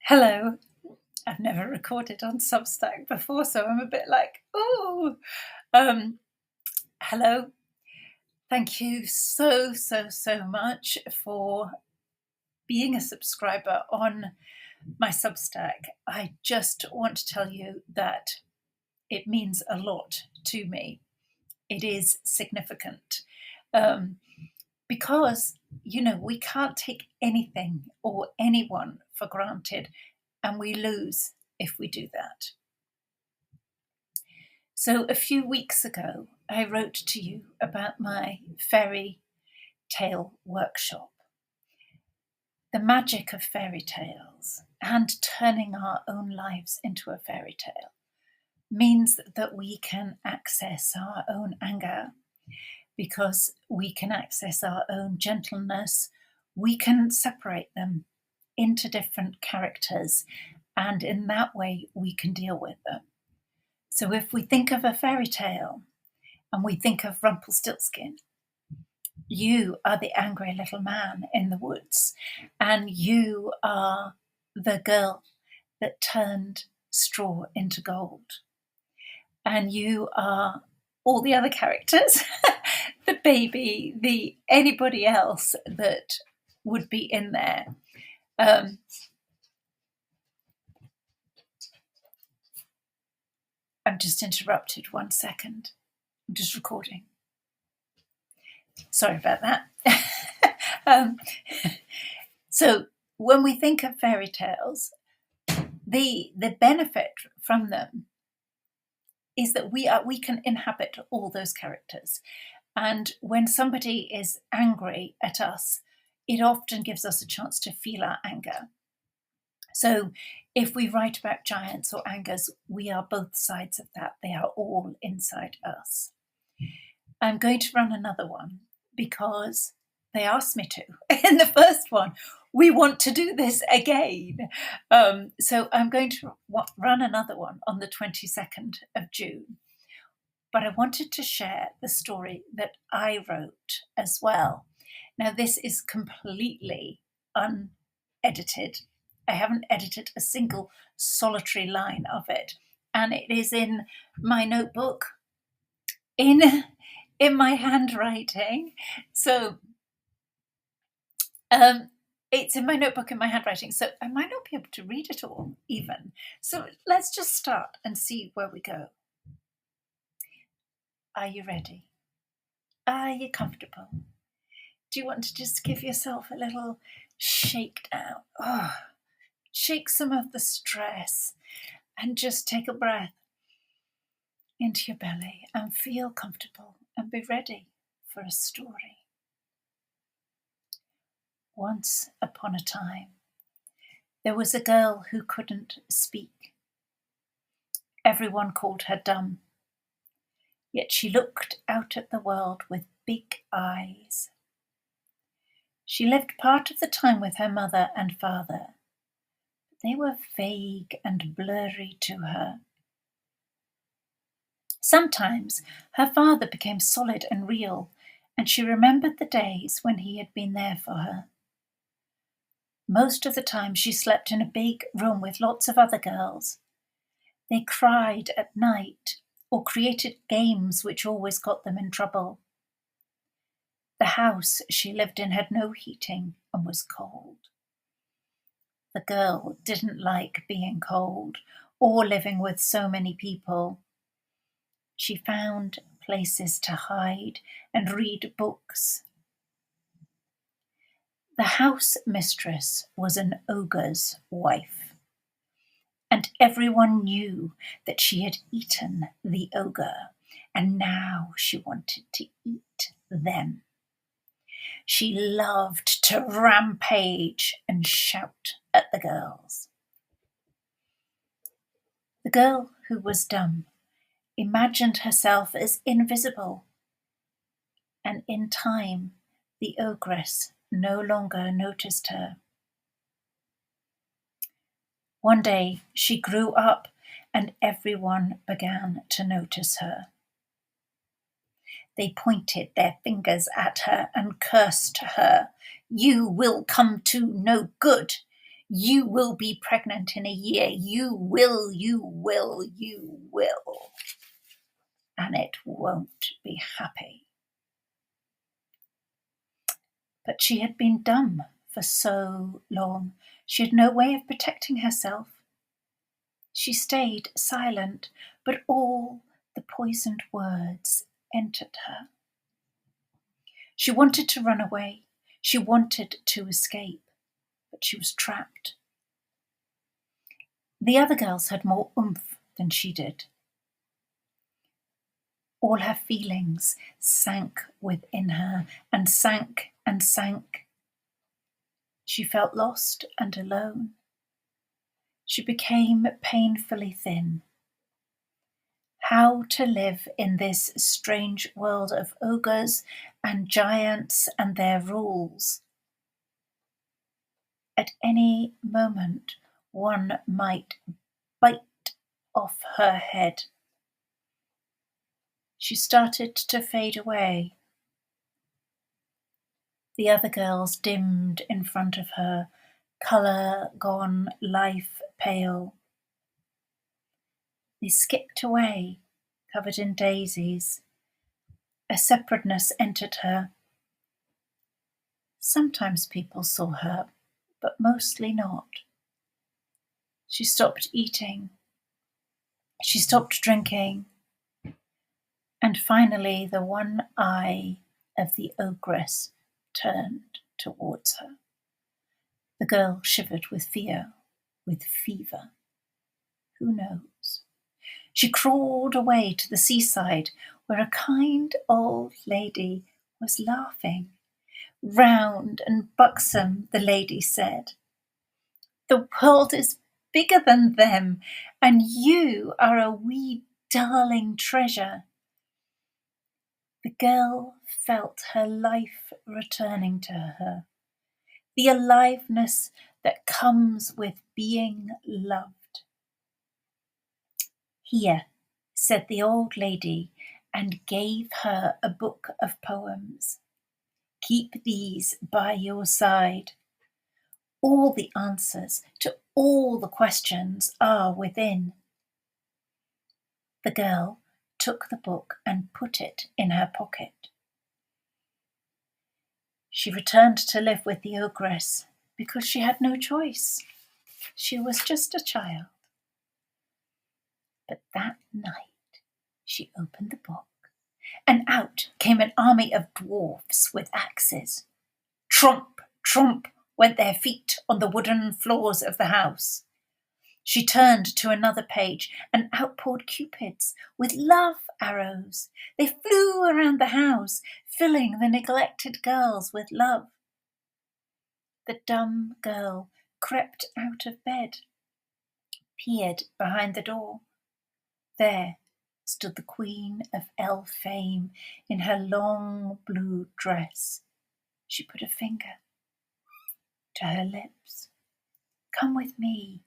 Hello. I've never recorded on Substack before, so I'm a bit like, oh. Hello. Thank you so much for being a subscriber on my Substack. I just want to tell you that it means a lot to me. It is significant because, we can't take anything or anyone for granted, and we lose if we do that. So a few weeks ago, I wrote to you about my fairy tale workshop. The magic of fairy tales and turning our own lives into a fairy tale means that we can access our own anger, because we can access our own gentleness. We can separate them into different characters, and in that way we can deal with them. So if we think of a fairy tale and we think of Rumpelstiltskin, you are the angry little man in the woods, and you are the girl that turned straw into gold. And you are all the other characters, the baby, the anybody else that would be in there. I'm just interrupted 1 second. I'm just recording. Sorry about that. So when we think of fairy tales, the benefit from them is that we can inhabit all those characters. And when somebody is angry at us, it often gives us a chance to feel our anger. So if we write about giants or angers, we are both sides of that. They are all inside us. I'm going to run another one because they asked me to in the first one. We want to do this again. So I'm going to run another one on the 22nd of June. But I wanted to share the story that I wrote as well. Now, this is completely unedited. I haven't edited a single solitary line of it. And it is in my notebook, in my handwriting. So it's in my notebook in my handwriting. So I might not be able to read it all even. So let's just start and see where we go. Are you ready? Are you comfortable? Do you want to just give yourself a little shake down? Oh, shake some of the stress and just take a breath into your belly and feel comfortable and be ready for a story. Once upon a time, there was a girl who couldn't speak. Everyone called her dumb. Yet she looked out at the world with big eyes. She lived part of the time with her mother and father. They were vague and blurry to her. Sometimes her father became solid and real, and she remembered the days when he had been there for her. Most of the time she slept in a big room with lots of other girls. They cried at night or created games which always got them in trouble. The house she lived in had no heating and was cold. The girl didn't like being cold or living with so many people. She found places to hide and read books. The house mistress was an ogre's wife, and everyone knew that she had eaten the ogre, and now she wanted to eat them. She loved to rampage and shout at the girls. The girl who was dumb imagined herself as invisible, and in time the ogress no longer noticed her. One day she grew up and everyone began to notice her. They pointed their fingers at her and cursed her. "You will come to no good. You will be pregnant in a year. You will. And it won't be happy. But she had been dumb for so long. She had no way of protecting herself. She stayed silent, but all the poisoned words entered her. She wanted to run away. She wanted to escape, but she was trapped. The other girls had more oomph than she did. All her feelings sank within her and sank and sank. She felt lost and alone. She became painfully thin. How to live in this strange world of ogres and giants and their rules. At any moment, one might bite off her head. She started to fade away. The other girls dimmed in front of her, colour gone, life pale. They skipped away, covered in daisies. A separateness entered her. Sometimes people saw her, but mostly not. She stopped eating. She stopped drinking. And finally, the one eye of the ogress turned towards her. The girl shivered with fear, with fever. Who knows? She crawled away to the seaside, where a kind old lady was laughing. Round and buxom, the lady said. The world is bigger than them, and you are a wee darling treasure. The girl felt her life returning to her, the aliveness that comes with being loved. Here, said the old lady, and gave her a book of poems. Keep these by your side. All the answers to all the questions are within. The girl took the book and put it in her pocket. She returned to live with the ogress because she had no choice. She was just a child. But that night she opened the book, and out came an army of dwarfs with axes. Trump, trump went their feet on the wooden floors of the house. She turned to another page, and out poured cupids with love arrows. They flew around the house, filling the neglected girls with love. The dumb girl crept out of bed, peered behind the door. There stood the queen of elf fame in her long blue dress. She put a finger to her lips. Come with me,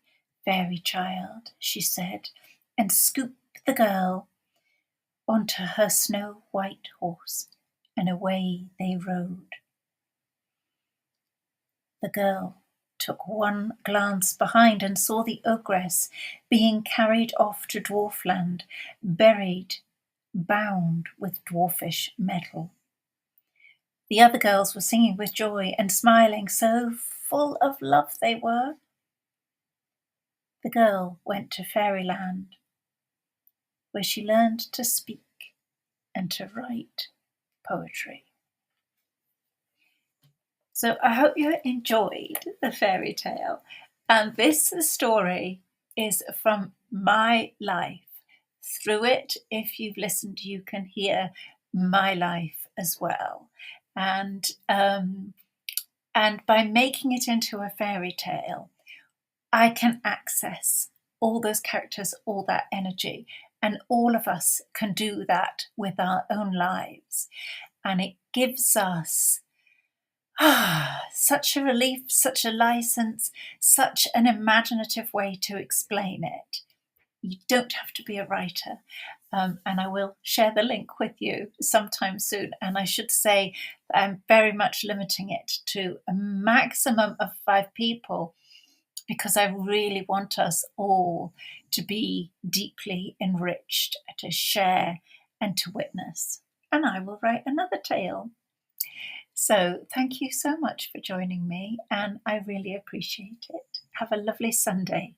fairy child, she said, and scooped the girl onto her snow-white horse, and away they rode. The girl took one glance behind and saw the ogress being carried off to Dwarfland, buried, bound with dwarfish metal. The other girls were singing with joy and smiling, so full of love they were. The girl went to Fairyland, where she learned to speak and to write poetry. So I hope you enjoyed the fairy tale. And this story is from my life. Through it, if you've listened, you can hear my life as well. And by making it into a fairy tale, I can access all those characters, all that energy, and all of us can do that with our own lives. And it gives us such a relief, such a license, such an imaginative way to explain it. You don't have to be a writer. And I will share the link with you sometime soon. And I should say that I'm very much limiting it to a maximum of 5 people. because I really want us all to be deeply enriched, to share and to witness. And I will write another tale. So thank you so much for joining me, and I really appreciate it. Have a lovely Sunday.